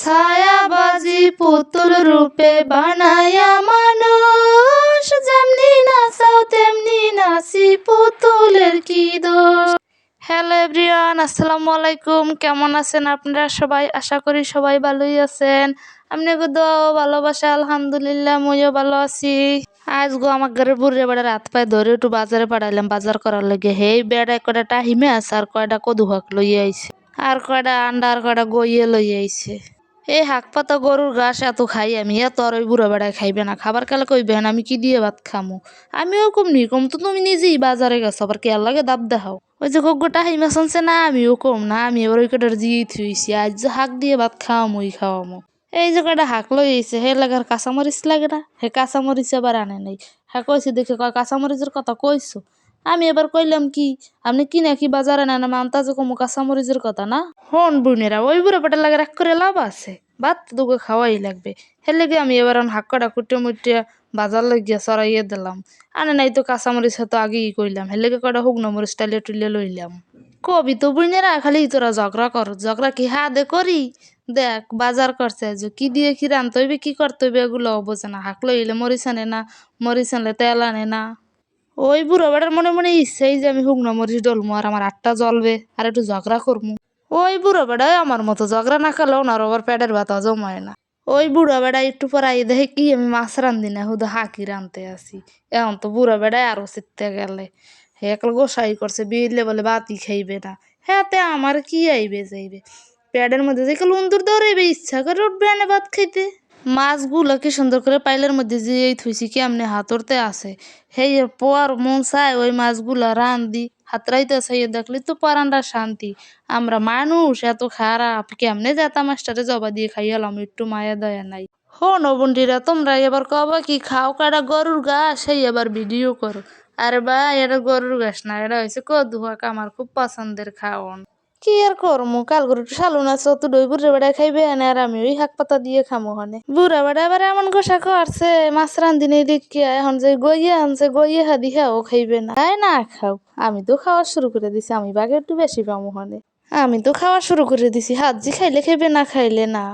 ছায়াবাজি পুতুল রূপে বানায়া মানুষ, যেমনি নাচাও তেমনি নাচি, পুতুলের কি দোষ। হ্যালো এভরিওয়ান, আসসালামু আলাইকুম। কেমন আছেন আপনারা সবাই? আশা করি সবাই ভালোই আছেন। আপনাকে দোয়া ভালোবাসা আলহামদুলিল্লাহ, মইও ভালো আছি। আজ গো আমার ঘরে বুড়ে বেড়া রাত পায়ে ধরে একটু বাজারে পাঠাইলাম বাজার করার লাগে। হেই বেড়া কয়টা টাহিমে আছে, আর কয়টা কদু হাক লইয়ে আইছে, আর কয়টা আন্ডা, আর কয়টা গইয়ে লইয়ে আইছে। এই শাক পাতা গরুর ঘাস এত খাই আমি, এত আর ওই বুড়া বেড়ায় খাইবে না। খাবার কালে কইবেন আমি কি দিয়ে ভাত খামো। আমিও কম তো তুমি নিজেই বাজারে গেছো, আবার কে লাগে দাব দেখাও। ওই যে গোটা হাইমা শুনছে না, আমিও কম না, আমি এবার ওই কটার দিয়ে থুইছি। আজ যে শাক দিয়ে ভাত খাওয়ামোই খাওয়ামো। এই যে কয়টা শাক লই আইছে, হে লাগার কাঁচামরিচ লাগে না, হে কাঁচামরিচ আবার আনে নাই। হ্যাঁ কইছে দেখে কয় কাঁচামরিচের কথা কইছো। আমি এবার কইলাম কি, আপনি কি নাকি বাজারে না মানতা যে কমু কাঁচামরিচের কথা না। হন বোনেরা, ওই বুড়ো পেটের লাগে রাগ করে লাভ আছে, ভাত দুগো খাওয়াই লাগবে। হের লেগে আমি এবার হাক কটা কুটে মুটে বাজার লাগিয়া চড়াইয়ে দিলাম। আনে নাই তো কাঁচামরিচ তো আগেই কইলাম, হের লেগে কটা শুকনো মরিচ টাইলে টুলে লইলাম। কবি তো বোনেরা খালি তোরা ঝগড়া কর, ঝগড়া কি দে করি। দেখ বাজার করছে যে কি দিয়ে কি রানতে হইবে কি করতে হইবে এগুলো বোঝে না। হাক লইলে মরিচ আনে না, মরিচ আনলে তেল আনে না। ওই বুড়ো বেড়ার মনে মনে ইচ্ছেই যে আমি শুকনো মরিচ ডলমু, আর আমার আটটা জ্বলবে, আর একটু ঝগড়া করমু। ওই বুড়ো বেড়াই আমার মতো ঝগড়া না খেলেও না, আবার পেটের ব্যথা জমায় না। ওই বুড়ো বেড়াই একটু পর আই দেখে কি আমি মাছ রান্ধি না, শুধু হাঁকি রানতে আসি। এখন তো বুড়ো বেড়াই আরো চিত্তে গেলে, হে একল গোসাই করছে বিলে বলে বাতি খাইবে না। হ্যাঁ তে আমার কি আইবে যাইবে, পেটের মধ্যে যে উন্দুর দৌড়াইবে, ইচ্ছা করে উঠবে এনে ভাত খাইতে। মাছগুলো কি সুন্দর করে পাইলের মধ্যে যে থুইছি কি আমনে হাতরতে আছে, সেই পোয়ার মন চায় ওই মাছগুলা রান্ধি হাতরাইতে চাইয়ে দেখলি তো পরানটা শান্তি। আমরা মানুষ এত খারাপ, কেমনে যেতা মাস্টারে জবা দিয়ে খাইয়ালাম, একটু মায়া দয়া নাই। হো বন্ডিরা, তোমরা এবার কবা কি খাও কাটা গরুর ঘাস, সেই এবার ভিডিও করো। আরে বা এটা গরুর ঘাস না, এটা হয়েছে কদু শাক, আমার খুব পছন্দের খাওন। কি আর করমু, কাল করে একটু শালুন আছে, অত দই বুড়ে বেড়ায় খাইবে আনে, আর আমি ওই শাক পাতা দিয়ে খামো হনে। বুড়া বেড়া এবার এমন গোসা করছে, মাছ রান্ধি নেই দেখিয়া এখন যে গইয়ে আনছে, গইয়ে হাদি খাও খাইবে না। তাই না খাও, আমি তো খাওয়া শুরু করে দিছি, আমি বাগে একটু বেশি পামো হনে। আমি তো খাওয়া শুরু করে দিছি, হাজি খাইলে খাইবে না খাইলে না।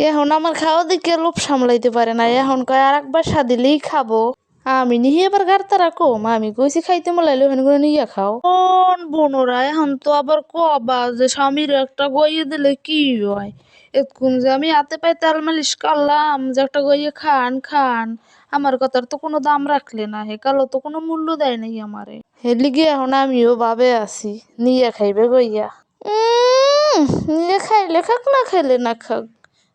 এখন আমার খাওয়া দিকে লোভ সামলাইতে পারে না, এখন কয় আর একবার সাদিলেই খাবো। আমি নিহি এবার গাড়তারা কম, আমি কইছি খাইতে মোলাইলে ওখানে করে নিয়ে খাও। কোন বোনরা এখন তো আবার কবা যে স্বামীর একটা গইয়ে দিলে কি হয়। এতক্ষণ যে আমি হাতে পায়ে তেল মালিশ করলাম যে একটা গইয়ে খান খান, আমার কথার তো কোনো দাম রাখলে না, হে কালো তো কোনো মূল্য দেয় নাই আমারে। হে লিগে এখন আমিও ভাবে আছি নিয়ে খাইবে গইয়া। নিয়ে খাইলে খাক না খাইলে না খাক,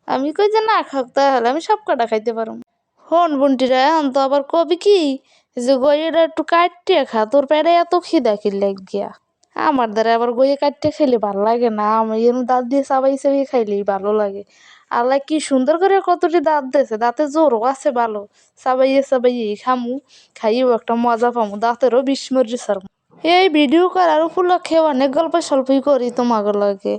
আমি কই যে না খাক তাহলে আমি সব কটা খাইতে পারো। হন বন্টিরা, এখন তো আবার কবি কি যে গইয়েটা একটু কাটতে খা, তোর পেটে এত খিদা কি লাগিয়া। আমার দ্বারা আবার গইয়ে কাটতে খাইলে ভালো লাগে না, আমি এরকম দাঁত দিয়ে চাবাই চাবাই খাইলেই ভালো লাগে। আল্লাহ কি সুন্দর করে কতটি দাঁত দিয়েছে, দাঁতে জোরও আছে ভালো, চাবাইয়ে চাবাইয়ে খামু, খাইও একটা মজা পামু, দাঁতেরও বিস্মরি সারমু। এই ভিডিও করার উপলক্ষে অনেক গল্প স্বল্পই করি তোমাকে লাগে।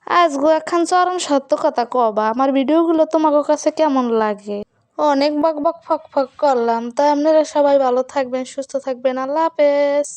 আজগো একখান চরম সত্য কথা কবা, আমার ভিডিওগুলো তোমাকে কাছে কেমন লাগে। অনেক বক বক ফক ফক করলাম, তাই আপনারা সবাই ভালো থাকবেন, সুস্থ থাকবেন, আল্লাহ হাফেজ।